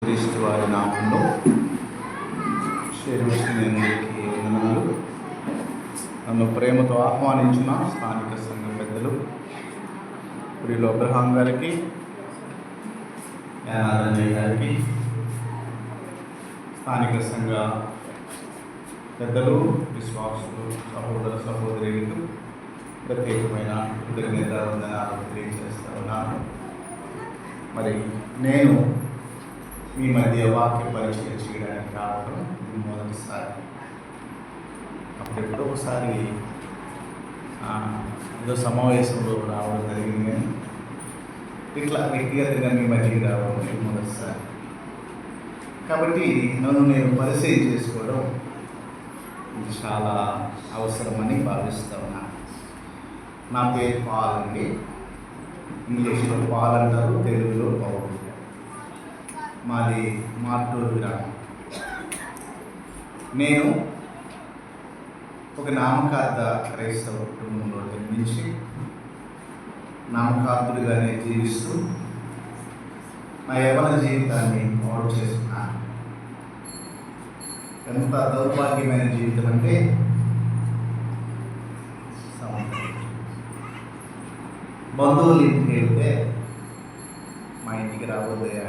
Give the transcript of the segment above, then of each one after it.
క్రీస్తు వారి నామంలో శరీరస్తులందరికీ వందనాలు. నన్ను ప్రేమతో ఆహ్వానించిన స్థానిక సంఘ పెద్దలు ప్రియులు అబ్రహాం గారికి, యానాదన్నయ్య గారికి, స్థానిక సంఘ పెద్దలు, విశ్వాసులు, సహోదర సహోదరులకు ప్రత్యేకమైన కృతజ్ఞత వందనాలు తెలియజేస్తా ఉన్నాను. మరి నేను మీ మధ్య వాక్య పరిచయం చేయడానికి రావడం ఇది మొదటిసారి. అప్పుడెప్పుడో ఒకసారి ఏదో సమావేశంలో రావడం జరిగింది, కానీ ఇట్లా వ్యక్తిగతంగా మీ మధ్యకి రావడం ఇది మొదటిసారి. కాబట్టి నన్ను నేను పరిచయం చేసుకోవడం ఇది చాలా అవసరమని భావిస్తూ ఉన్నాను. నా పేరు పాల్ అండి. ఇంగ్లీష్లో పాల్ అంటారు, తెలుగులో పౌరు. మాది మార్టూరు గ్రామం. నేను ఒక నామకార్థ క్రైస్తవ కుటుంబంలో జన్మించి నామకార్థుడిగానే జీవిస్తూ నా యవ్వన జీవితాన్ని పాడు చేస్తున్నాను. ఎంత దౌర్భాగ్యమైన జీవితం అంటే బంధువులు ఇంటికి వెళ్తే మా ఇంటికి రాబోయే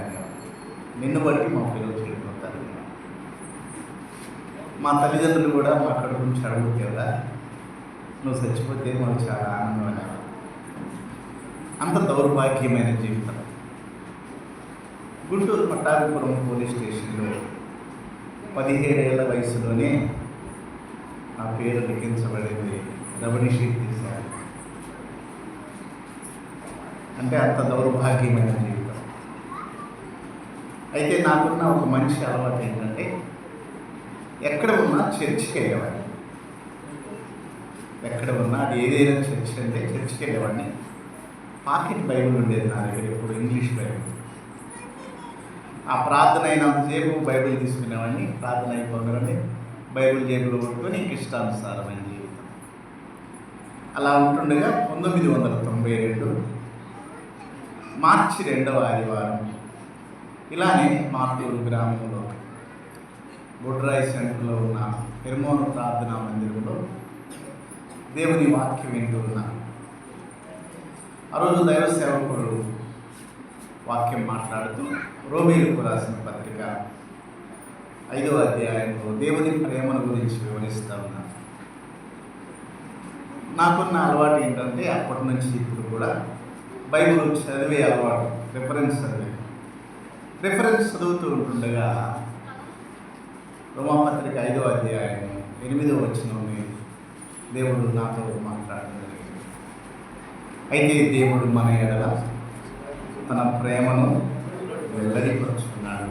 నిన్ను బట్టి మా పిల్లలు చెడిపోతారు. మా తల్లిదండ్రులు కూడా మా అక్కడ గురించి అడుగుతారు కదా, నువ్వు చచ్చిపోతే మాకు చాలా ఆనందమైన. అంత దౌర్భాగ్యమైన జీవితం. గుంటూరు పట్టాభిపురం పోలీస్ స్టేషన్లో 17 ఏళ్ల వయసులోనే నా పేరు లిఖించబడింది. రమణి షీట్ తీశారు. అంటే అంత దౌర్భాగ్యమైన జీవితం. అయితే నాకున్న ఒక మంచి అలవాటు ఏంటంటే, ఎక్కడ ఉన్నా చర్చికి వెళ్ళేవాడిని. ఎక్కడ ఉన్నా అది ఏదైనా చర్చ్ అంటే చర్చికి వెళ్ళేవాడిని. పాకెట్ బైబిల్ ఉండేది నా దగ్గర, ఇప్పుడు ఇంగ్లీష్ బైబిల్. ఆ ప్రార్థన అయినంతసేపు బైబిల్ తీసుకునేవాడిని. ప్రార్థన అయిపోగానే బైబిల్ జేబులో పట్టుకొని ఇష్టానుసారమైన జీవితం. అలా ఉంటుండగా 1992 మార్చి 2వ ఆదివారం ఇలానే మార్టూరు గ్రామంలో బొడ్రాయి సెంటర్లో ఉన్న హెర్మోను ప్రార్థనా మందిరంలో దేవుని వాక్యం వింటూ ఉన్నాను. ఆ రోజు దైవ సేవకుడు వాక్యం మాట్లాడుతూ రోమీయులకు రాసిన పత్రిక 5వ అధ్యాయంలో దేవుని ప్రేమను గురించి వివరిస్తూ ఉన్నాను. నాకున్న అలవాటు ఏంటంటే, అప్పటి నుంచి ఇప్పుడు కూడా బైబిల్ చదివే అలవాటు, రిఫరెన్స్ చదువుతూ ఉంటుండగా రోమాపత్రిక 5వ అధ్యాయం 8వ వచనంలో దేవుడు నాతో మాట్లాడడం జరిగింది. అయితే దేవుడు మన ఎడల తన ప్రేమను వెల్లడిపరుచుకున్నాడు.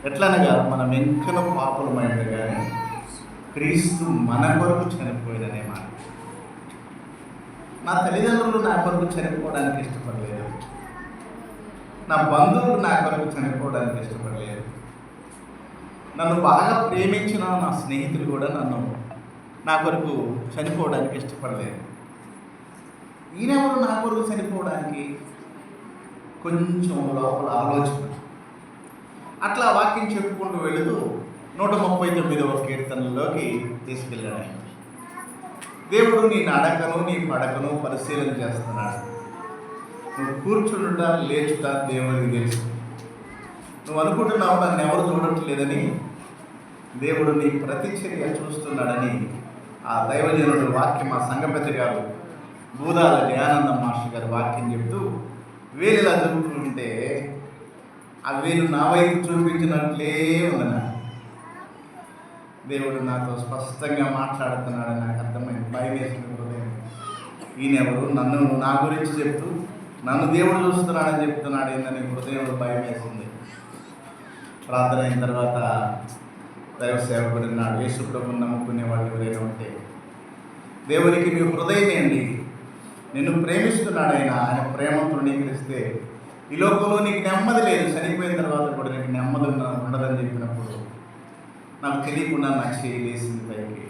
ఎట్లనగా మనం ఎంకన పాపులమైనగానే క్రీస్తు మన కొరకు చనిపోయిననే మాట. నా తల్లిదండ్రులు నా కొరకు చనిపోవడానికి ఇష్టపడలేదు. నా బంధువులు నా కొరకు చనిపోవడానికి ఇష్టపడలేదు. నన్ను బాగా ప్రేమించిన నా స్నేహితులు కూడా నా కొరకు చనిపోవడానికి ఇష్టపడలేదు. ఈయనెవరు నా కొరకు చనిపోవడానికి? కొంచెం లోపల ఆలోచన. అట్లా వాక్యం చెప్పుకుంటూ వెళుతూ 139వ కీర్తనలోకి తీసుకెళ్ళాడు. దేవుడు నీ నడకను నీ పడకను పరిశీలన చేస్తున్నాడు. నువ్వు కూర్చుంట లేచుట దేవుడికి తెలుసు. నువ్వు అనుకుంటున్నావు నన్ను ఎవరు చూడట్లేదని, దేవుడు నీ ప్రతిచర్య చూస్తున్నాడని ఆ దైవజనుడు వాక్యం, ఆ సంఘపెద్ద గారు బూదాల దయానంద మాస్టర్ గారు వాక్యం చెప్తూ వేలు ఇలా జరుగుతుంటే ఆ వేలు నా వైపు చూపించినట్లే ఉందన్న. దేవుడు నాతో స్పష్టంగా మాట్లాడుతున్నాడని నాకు అర్థమైంది. భయం వేసిన హృదయం. ఈయనెవరు నన్ను నా గురించి చెప్తూ నన్ను దేవుడు చూస్తున్నాడని చెప్తున్నాడు ఏందని హృదయంలో భయం వేసింది. ప్రార్థన అయిన తర్వాత దైవ సేవకుడు అన్నాడు, యేసు ప్రభువుని నమ్ముకునే వాళ్ళు ఎవరైనా ఉంటే దేవునికి నీ హృదయమేండి, నిన్ను ప్రేమిస్తున్నాడు ఆయన ప్రేమను తృణీకరిస్తే ఈ లోకంలో నీకు నెమ్మది లేదు, చనిపోయిన తర్వాత కూడా నీకు నెమ్మది ఉండదని చెప్పినప్పుడు నాకు తెలియకుండా నాకు చేయలేసింది. పైకి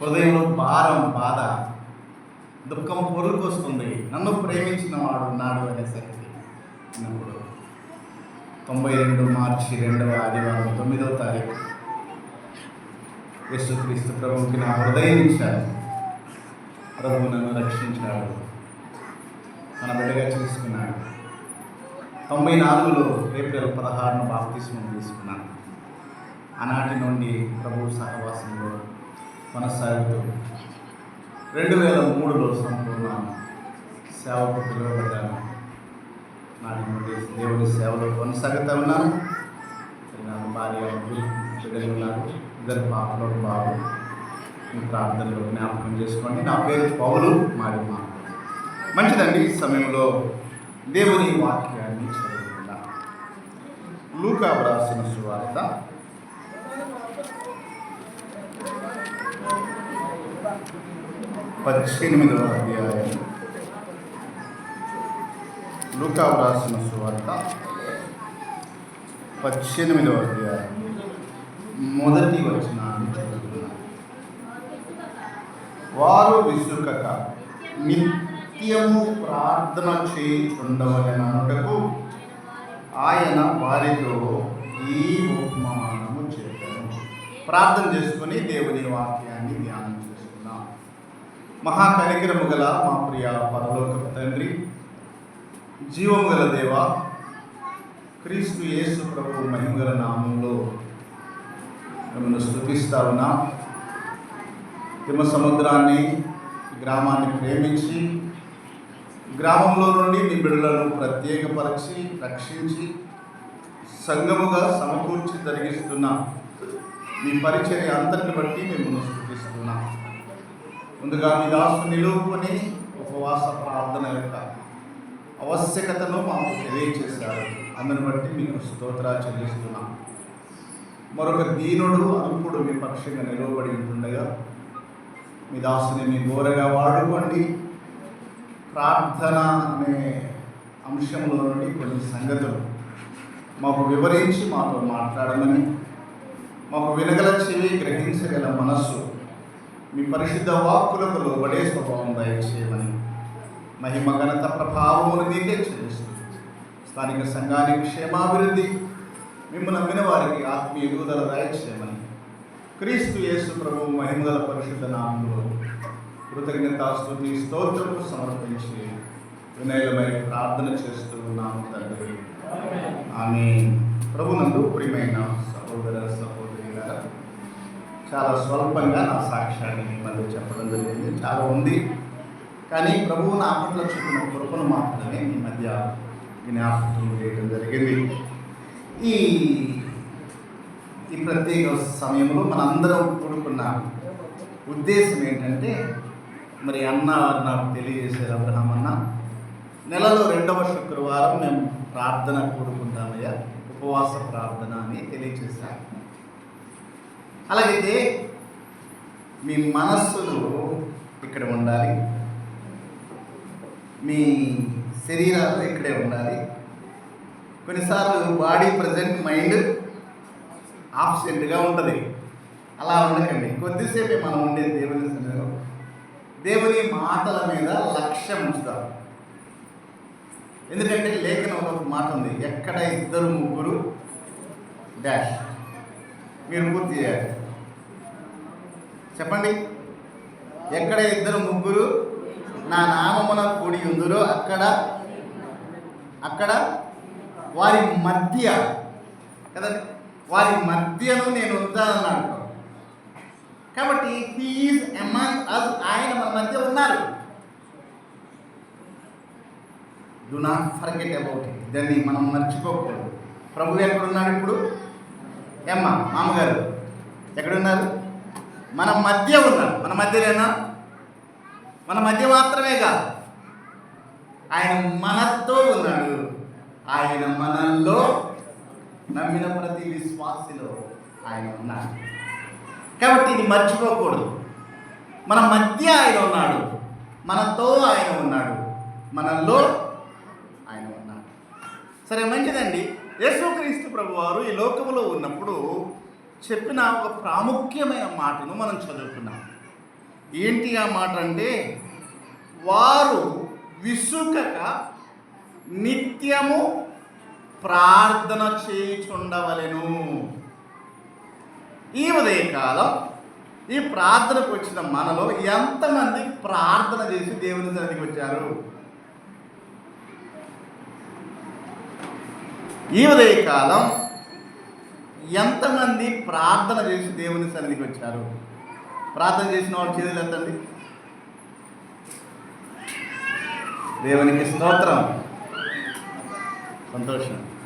హృదయంలో భారం, బాధ, దుఃఖం పొరుకొస్తుంది. నన్ను ప్రేమించిన వాడు ఉన్నాడు అనేసరికి అన్నప్పుడు 92 మార్చి 2వ ఆదివారం 9వ తారీఖు యేసుక్రీస్తు ప్రభువుకి నా హృదయం ఇచ్చాడు. ప్రభువు నన్ను రక్షించాడు, మన బిడ్డగా చేసుకున్నాడు. 94లో ఏప్రిల్ 16న బాప్తిస్మం తీసుకున్నాను. ఆనాటి నుండి ప్రభు సహవాసంలో కొనసాగుతూ 2003లో సంపూర్ణ సేవకు పిలువబడ్డాను. నాటి నుండి దేవుని సేవలో కొనసాగుతూ ఉన్నాను. నాకు భార్య బిడ్డలు ఉన్నారు, 2 పాపలు, బాబు. మీ ప్రార్థనలో జ్ఞాపకం చేసుకోండి. నా పేరు పౌలు మారిమ. మంచిదండి. ఈ సమయంలో దేవుని వాక్యాన్ని చదువుకుందాం. లూకా వ్రాసిన సువార్త 18వ అధ్యాయం. లూకా వ్రాసిన సువార్త 18వ అధ్యాయం మొదటి వచనాన్ని చదువుతున్నాను. వారు విసుకక నిత్యము ప్రార్థన చేయుచుండవలెననుటకు ఆయన వారితో ఈ ఉపమానము చెప్పాను. ప్రార్థన చేసుకొని దేవుని వాక్యాన్ని ధ్యానం చేసుకున్నాం. మహాకనికరము గల మా ప్రియ పరలోకపు తండ్రి, జీవము గల దేవ, క్రీస్తు యేసు ప్రభు మహిమగల నామంలో మిమ్మల్ని స్తుతిస్తా ఉన్నాం. తిమ్మ సముద్రాన్ని, గ్రామాన్ని ప్రేమించి గ్రామంలో నుండి మీ బిడ్డలను ప్రత్యేకపరిచి రక్షించి సంఘముగా సమకూర్చి జరిగిస్తున్న మీ పరిచర్య అంతటిని బట్టి మిమ్మల్ని స్తుతిస్తున్నాం. ముందుగా మీ దాసు నిలుపుకొని ఉపవాస ప్రార్థన యొక్క ఆవశ్యకతను మాకు తెలియచేశారు. అందుని బట్టి మీకు స్తోత్రాలు చెల్లిస్తున్నాం. మరొక దీనుడు అల్పుడు మీ పక్షంగా నిలవబడి ఉంటుండగా మీ దాసుని మీ ఘోరగా వాడుకోండి. ప్రార్థన అనే అంశంలో నుండి కొన్ని సంగతులు మాకు వివరించి మాతో మాట్లాడమని, మాకు వినగల చెవి, గ్రహించగల మనస్సు, మీ పరిశుద్ధ వాక్కులకు లోబడే స్వభావం దయచేయమని మహిమ ఘనత ప్రభావమును మీకే చెల్లిస్తూ స్థానిక సంఘానికి క్షేమాభివృద్ధి, మిమ్మల్ని నమ్మిన వారికి ఆత్మీయ ఎదుగుదల దయచేయమని క్రీస్తు యేసు ప్రభు మహిమగల పరిశుద్ధ నామములో కృతజ్ఞతాస్తుతి స్తోత్రము సమర్పించి వినయమైన ప్రార్థన చేస్తూ ఉన్నాము తండ్రి. ఆమేన్. ప్రభునందు ప్రియమైన సహోదర సహోదరులారా, చాలా స్వల్పంగా నా సాక్ష్యాన్ని మళ్ళీ చెప్పడం జరిగింది. చాలా ఉంది, కానీ ప్రభువు నా పట్ల చూపిన కృపను మాత్రమే మీ మధ్య జ్ఞాపకం చేయడం జరిగింది. ఈ ప్రత్యేక సమయంలో మనందరం కూడుకున్న ఉద్దేశం ఏంటంటే, మరి అన్న నాకు తెలియజేశారు, అబ్రహాం అన్న, నెలలో 2వ శుక్రవారం మేము ప్రార్థన కూడుకుంటామయ్యా, ఉపవాస ప్రార్థన అని తెలియజేశారు. అలాగైతే మీ మనస్సులు ఇక్కడ ఉండాలి, మీ శరీరాలు ఇక్కడే ఉండాలి. కొన్నిసార్లు బాడీ ప్రజెంట్, మైండ్ ఆబ్సెంట్గా ఉంటుంది. అలా ఉండకండి. కొద్దిసేపే మనం ఉండే దేవుని సన్నిధిలో దేవుని మాటల మీద లక్ష్యం ఉంచుతాం. ఎందుకంటే లేఖనం ఒక మాట ఉంది, ఎక్కడ 2 3 డాష్. మీరు పూర్తి చేయాలి. చెప్పండి. ఎక్కడ 2 3 నా నామమున కూడి ఉందురో అక్కడ వారి మధ్య, కదండి, వారి మధ్యను నేను ఉంటానన్నాడు. కాబట్టి హీ ఈజ్ అమంగ్ అస్, ఆయన మన మధ్య ఉన్నారు. Do not forget about it. దాన్ని మనం మర్చిపోకూడదు. ప్రభు ఎక్కడున్నాడు ఇప్పుడు? మామగారు ఎక్కడున్నారు? మన మధ్య ఉన్నారు. మన మధ్యనేనా? మన మధ్య మాత్రమే కాదు, ఆయన మనతో ఉన్నాడు. ఆయన మనల్లో, నమ్మిన ప్రతి విశ్వాసిలో ఆయన ఉన్నాడు. కాబట్టి ఇది మర్చిపోకూడదు. మన మధ్య ఆయన ఉన్నాడు, మనతో ఆయన ఉన్నాడు, మనలో ఆయన ఉన్నాడు. సరే, మంచిదండి. యేసుక్రీస్తు ప్రభువారు ఈ లోకములో ఉన్నప్పుడు చెప్పిన ఒక ప్రాముఖ్యమైన మాటను మనం చదువుకున్నాం. ఏంటి ఆ మాట అంటే, వారు విసుకక నిత్యము ప్రార్థన చేయుచుండవలెను. ఈ ఉదయకాలం ఈ ప్రార్థనకు వచ్చిన మనలో ఎంతమంది ప్రార్థన చేసి దేవుని సన్నిధికి వచ్చారు? ఈ ఉదయకాలం ఎంతమంది ప్రార్థన చేసి దేవుని సన్నిధికి వచ్చారు? ప్రార్థన చేసిన వాళ్ళు చేతులు ఎత్తండి. దేవునికి స్తోత్రం. సంతోషం.